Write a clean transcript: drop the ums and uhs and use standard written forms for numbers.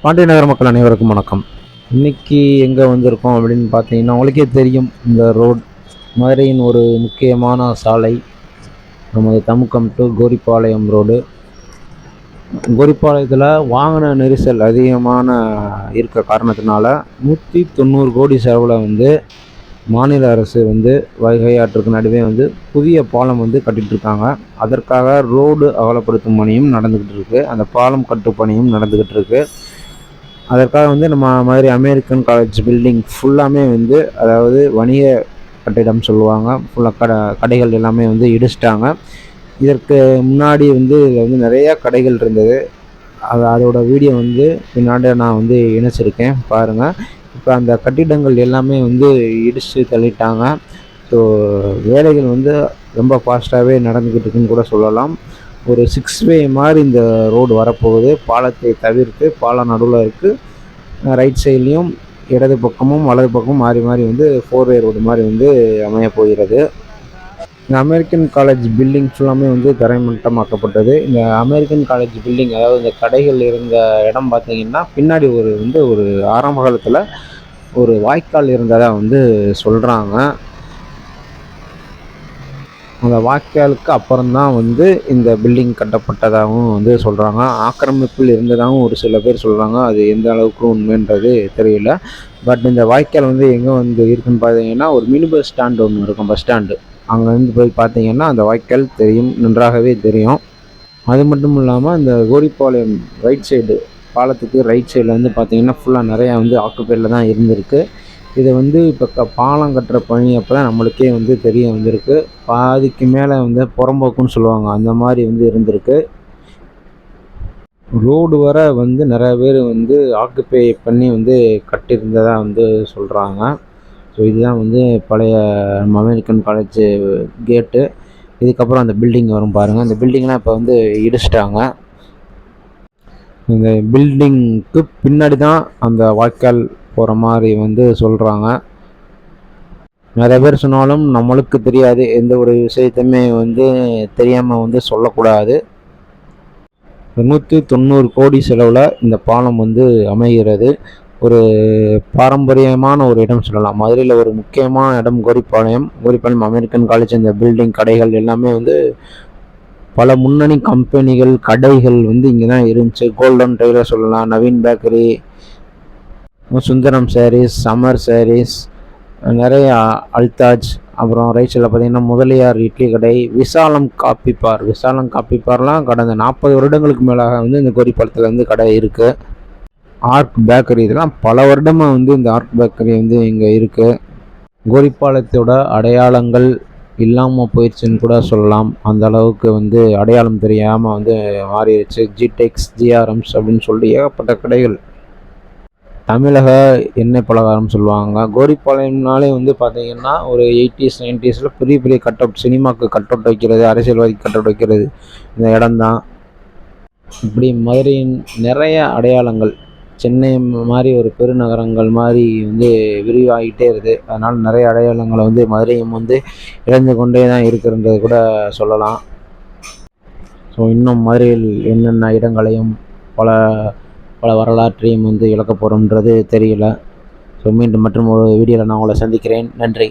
பாண்டிய நகர மக்கள் அனைவருக்கும் வணக்கம். இன்னைக்கு எங்கே வந்திருக்கோம் அப்படின்னு பார்த்தீங்கன்னா, உங்களுக்கே தெரியும், இந்த ரோட் மதுரையின் ஒரு முக்கியமான சாலை, நமது தமுக்கம் டு கோரிப்பாளையம் ரோடு. கோரிப்பாளையத்தில் வாகன நெரிசல் அதிகமான இருக்க காரணத்தினால 190 கோடி செலவில் மாநில அரசு வைகை ஆற்றுக்கு நடுவே புதிய பாலம் கட்டிகிட்ருக்காங்க. அதற்காக ரோடு அகலப்படுத்தும் பணியும் நடந்துக்கிட்டு இருக்குது. அந்த பாலம் கட்டு பணியும் நடந்துக்கிட்டு இருக்குது. அதற்காக நம்ம மாதிரி அமெரிக்கன் காலேஜ் பில்டிங் ஃபுல்லாமே அதாவது வணிக கட்டிடம் சொல்லுவாங்க, ஃபுல்லாக கடைகள் எல்லாமே இடிச்சிட்டாங்க. இதற்கு முன்னாடி இதில் நிறையா கடைகள் இருந்தது. அதோட வீடியோ பின்னாடி நான் இணைச்சிருக்கேன், பாருங்கள். இப்போ அந்த கட்டிடங்கள் எல்லாமே இடித்து தள்ளிட்டாங்க. ஸோ வேலைகள் ரொம்ப ஃபாஸ்ட்டாகவே நடந்துக்கிட்டு இருக்குன்னு கூட சொல்லலாம். ஒரு 6 வே மாதிரி இந்த ரோடு வரப்போகுது. பாலத்தை தவிர்த்து பாலம் நடுவில் இருக்குது. ரைட் சைட்லேயும் இடது பக்கமும் வலது பக்கமும் மாறி மாறி 4 வே ரோடு மாதிரி அமைய போகிறது. இந்த அமெரிக்கன் காலேஜ் பில்டிங் ஃபுல்லாமே தரைமட்டமாக்கப்பட்டது. இந்த அமெரிக்கன் காலேஜ் பில்டிங், அதாவது இந்த கடைகள் இருந்த இடம் பார்த்திங்கன்னா, பின்னாடி ஒரு ஆரம்ப காலத்தில் ஒரு வாய்க்கால் இருந்ததாக சொல்கிறாங்க. அந்த வாய்க்காலுக்கு அப்புறம்தான் இந்த பில்டிங் கட்டப்பட்டதாகவும் சொல்கிறாங்க. ஆக்கிரமிப்பில் இருந்ததாகவும் ஒரு சில பேர் சொல்கிறாங்க. அது எந்த அளவுக்கு உண்மைன்றது தெரியல. பட் இந்த வாய்க்கால் எங்கே இருக்குன்னு பார்த்தீங்கன்னா, ஒரு மினி பஸ் ஸ்டாண்டு ஒன்று இருக்கும், பஸ் ஸ்டாண்டு. அங்கே போய் பார்த்தீங்கன்னா அந்த வாய்க்கால் தெரியும், நன்றாகவே தெரியும். அது மட்டும் இல்லாமல் இந்த கோரிப்பாளையம் ரைட் சைடு, பாலத்துக்கு ரைட் சைடில் பார்த்தீங்கன்னா ஃபுல்லாக நிறையா ஆக்குப்பேரில் தான் இருந்திருக்கு. இதை இப்போ பாலம் கட்டுற பணி அப்போ தான் நம்மளுக்கே தெரிய வந்திருக்கு. பாதிக்கு மேலே புறம்போக்குன்னு சொல்லுவாங்க, அந்த மாதிரி இருந்திருக்கு. ரோடு வர நிறைய பேர் ஆக்குப்பை பண்ணி கட்டியிருந்ததாக சொல்கிறாங்க. ஸோ இதுதான் பழைய அமெரிக்கன் காலேஜ் கேட்டு. இதுக்கப்புறம் அந்த பில்டிங் வரும் பாருங்கள். அந்த பில்டிங்லாம் இப்போ இடிச்சிட்டாங்க. இந்த பில்டிங்க்கு பின்னாடி தான் அந்த வாய்க்கால் போகிற மாதிரி சொல்கிறாங்க. நிறைய பேர் சொன்னாலும் நம்மளுக்கு தெரியாது, எந்த ஒரு விஷயத்தையுமே தெரியாமல் சொல்லக்கூடாது. 190 கோடி செலவில் இந்த பாலம் அமைகிறது. ஒரு பாரம்பரியமான ஒரு இடம் சொல்லலாம். மதுரையில் ஒரு முக்கியமான இடம் கோரிப்பாளையம் அமெரிக்கன் காலேஜ். இந்த பில்டிங், கடைகள் எல்லாமே பல முன்னணி கம்பெனிகள், கடைகள் இங்கே தான் இருந்துச்சு. கோல்டன் டெய்லர் சொல்லலாம், நவீன் பேக்கரி, சுந்தரம் சாரீஸ், சம்மர் சாரீஸ், நிறைய அல்தாஜ். அப்புறம் ரைட் சைடில் பார்த்தீங்கன்னா முதலியார் இட்லி கடை, விசாலம் காப்பி பார்லாம் கடந்த 40 வருடங்களுக்கு மேலாக இந்த கோரிப்பாளத்தில் கடை இருக்குது. ஆர்க் பேக்கரி, இதெல்லாம் பல வருடமாக இந்த ஆர்க் பேக்கரி இங்கே இருக்குது. கோரிப்பாளத்தோட அடையாளங்கள் இல்லாமல் போயிடுச்சுன்னு கூட சொல்லலாம். அந்த அளவுக்கு அடையாளம் தெரியாமல் மாறிடுச்சு. ஜிடெக்ஸ், ஜிஆர்எம்ஸ் அப்படின்னு சொல்லிட்டு ஏகப்பட்ட கடைகள். தமிழக எண்ணெய் பலகாரம் சொல்லுவாங்க. கோரிப்பாளையம்னாலே பார்த்தீங்கன்னா ஒரு 80s 90s பெரிய பெரிய கட் அவுட், சினிமாவுக்கு கட் அவுட் வைக்கிறது, அரசியல்வாதிக்கு கட் அவுட் வைக்கிறது இந்த இடம்தான். இப்படி மதுரையின் நிறைய அடையாளங்கள், சென்னை மாதிரி ஒரு பெருநகரங்கள் மாதிரி விரிவாகிட்டே இருக்குது. அதனால் நிறைய அடையாளங்களை மதுரையும் இழந்து கொண்டே தான் இருக்குன்றது கூட சொல்லலாம். ஸோ இன்னும் மதுரையில் என்னென்ன இடங்களையும் பல வரலாற்றையும் இழக்க போகிறோம்ன்றது தெரியல. ஸோ மீண்டும் மற்றும் ஒரு வீடியோவில் நான் உங்களை சந்திக்கிறேன். நன்றி.